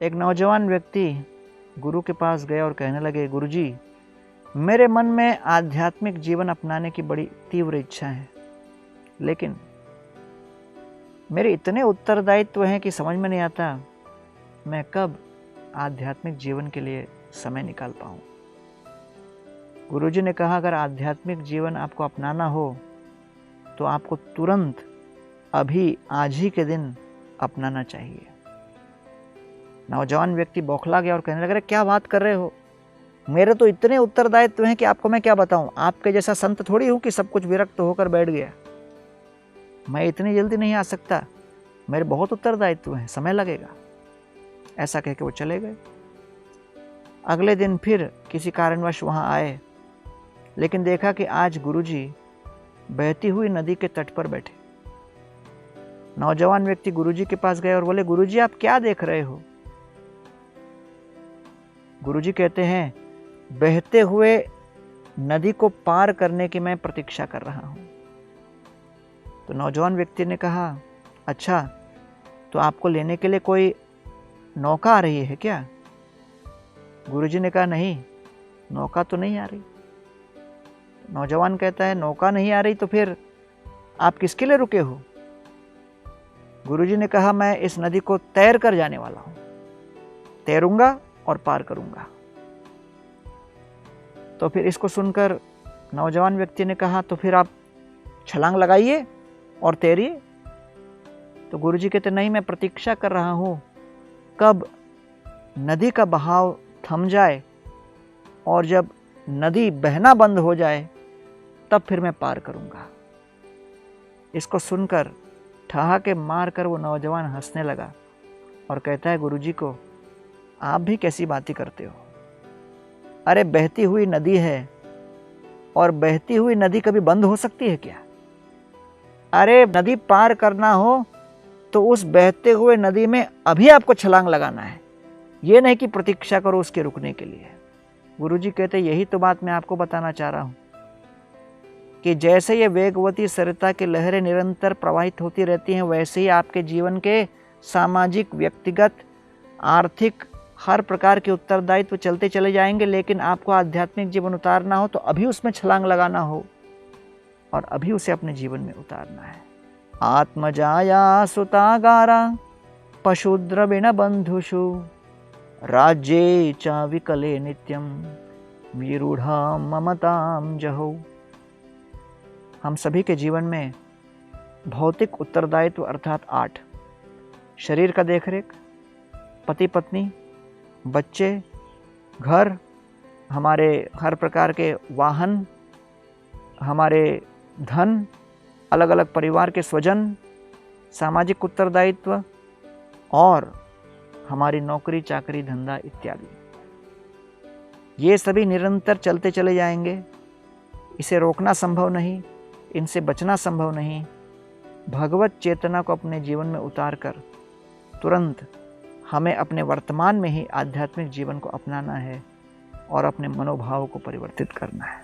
एक नौजवान व्यक्ति गुरु के पास गए और कहने लगे, गुरुजी, मेरे मन में आध्यात्मिक जीवन अपनाने की बड़ी तीव्र इच्छा है, लेकिन मेरे इतने उत्तरदायित्व हैं कि समझ में नहीं आता मैं कब आध्यात्मिक जीवन के लिए समय निकाल पाऊं। गुरुजी ने कहा, अगर आध्यात्मिक जीवन आपको अपनाना हो तो आपको तुरंत अभी आज ही के दिन अपनाना चाहिए। नौजवान व्यक्ति बौखला गया और कहने लगा, क्या बात कर रहे हो, मेरे तो इतने उत्तरदायित्व हैं कि आपको मैं क्या बताऊं। आपके जैसा संत थोड़ी हूं कि सब कुछ विरक्त होकर बैठ गया। मैं इतनी जल्दी नहीं आ सकता, मेरे बहुत उत्तरदायित्व हैं, समय लगेगा। ऐसा कह के वो चले गए। अगले दिन फिर किसी कारणवश वहां आए, लेकिन देखा कि आज गुरुजी बहती हुई नदी के तट पर बैठे। नौजवान व्यक्ति गुरुजी के पास गए और बोले, गुरुजी आप क्या देख रहे हो? गुरुजी कहते हैं, बहते हुए नदी को पार करने की मैं प्रतीक्षा कर रहा हूं। तो नौजवान व्यक्ति ने कहा, अच्छा, तो आपको लेने के लिए कोई नौका आ रही है क्या? गुरुजी ने कहा, नहीं, नौका तो नहीं आ रही। नौजवान कहता है, नौका नहीं आ रही तो फिर आप किसके लिए रुके हो? गुरुजी ने कहा, मैं इस नदी को तैर कर जाने वाला हूं, तैरूंगा और पार करूंगा। तो फिर इसको सुनकर नौजवान व्यक्ति ने कहा, तो फिर आप छलांग लगाइए और तैरिए। तो गुरुजी कहते, नहीं, मैं प्रतीक्षा कर रहा हूं कब नदी का बहाव थम जाए और जब नदी बहना बंद हो जाए तब फिर मैं पार करूंगा। इसको सुनकर ठहाके मारकर वो नौजवान हंसने लगा और कहता है गुरुजी को, आप भी कैसी बातें करते हो? अरे बहती हुई नदी है और बहती हुई नदी कभी बंद हो सकती है क्या? अरे नदी पार करना हो तो उस बहते हुए नदी में अभी आपको छलांग लगाना है, ये नहीं कि प्रतीक्षा करो उसके रुकने के लिए। गुरुजी कहते, यही तो बात मैं आपको बताना चाह रहा हूं कि जैसे ये वेगवती सरिता की लहरें निरंतर प्रवाहित होती रहती हैं, वैसे ही आपके जीवन के सामाजिक, व्यक्तिगत, आर्थिक हर प्रकार के उत्तरदायित्व चलते चले जाएंगे। लेकिन आपको आध्यात्मिक जीवन उतारना हो तो अभी उसमें छलांग लगाना हो और अभी उसे अपने जीवन में उतारना है। आत्मजाया सुतागारा पशुद्रविण बंधुषु राज्ये च विकले नित्यम विरूढ़ा ममताम जहौ। हम सभी के जीवन में भौतिक उत्तरदायित्व अर्थात 8, शरीर का देखरेख, पति पत्नी, बच्चे, घर, हमारे हर प्रकार के वाहन, हमारे धन, अलग अलग परिवार के स्वजन, सामाजिक उत्तरदायित्व और हमारी नौकरी, चाकरी, धंधा इत्यादि। ये सभी निरंतर चलते चले जाएंगे। इसे रोकना संभव नहीं, इनसे बचना संभव नहीं। भगवत चेतना को अपने जीवन में उतारकर तुरंत हमें अपने वर्तमान में ही आध्यात्मिक जीवन को अपनाना है और अपने मनोभाव को परिवर्तित करना है।